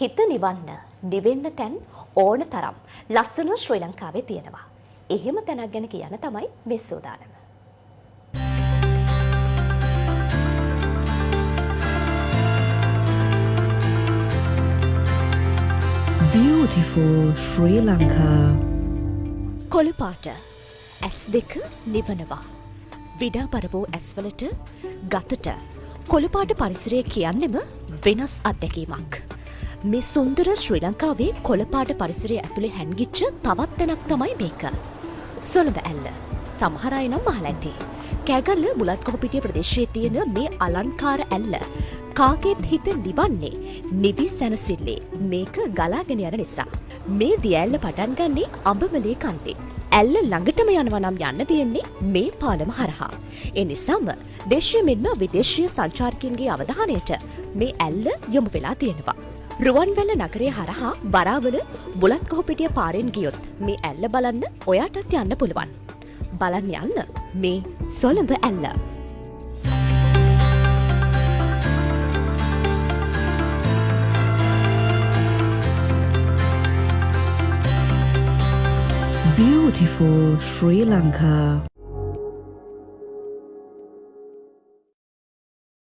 හිත නිවන්න නිවෙන්න තැන් ඕන තරම් ලස්සන ශ්‍රී ලංකාවේ තියෙනවා. එහෙම තැනක් ගැන කියන්න තමයි මේ සූදානම. Beautiful Sri Lanka. කොළු පාට ඇස් දෙක නිවනවා. විඩාපර වූ ඇස්වලට ගතට කොළු පාට පරිසරය කියන්නෙම වෙනස් අත්දැකීමක්. මේ සුන්දර ශ්‍රී ලංකාවේ කොළ පාට පරිසරය ඇතුලේ හැන්ගිච්ච තවත් තැනක් තමයි මේක. සොළඹ ඇල්ල. සමහර අය නම් අහලා ඇති. කෑගල්ල බුලත්කොහොපිටිය ප්‍රදේශයේ තියෙන මේ අලංකාර ඇල්ල කාගේත් හිත නිවන්නේ නිවි සැනසෙල්ලේ මේක ගලාගෙන යන නිසා. මේ දිය ඇල්ල පටන් ගන්නේ අඹමලේ කන්දේ. ඇල්ල ළඟටම යනවා නම් යන්න තියෙන්නේ මේ පාලම හරහා. ඒ නිසාම දේශීය මෙන්ම විදේශීය සංචාරකයන්ගේ අවධානයට මේ ඇල්ල යොමු වෙලා තියෙනවා. රුවන්වැල්ල නගරය හරහා බරාවල බුලත්කොහොපිටිය පාරෙන් ගියොත් මේ ඇල්ල බලන්න ඔයාටත් යන්න පුළුවන්. බලන්න යන්න මේ සොළඹ ඇල්ල. Beautiful Sri Lanka.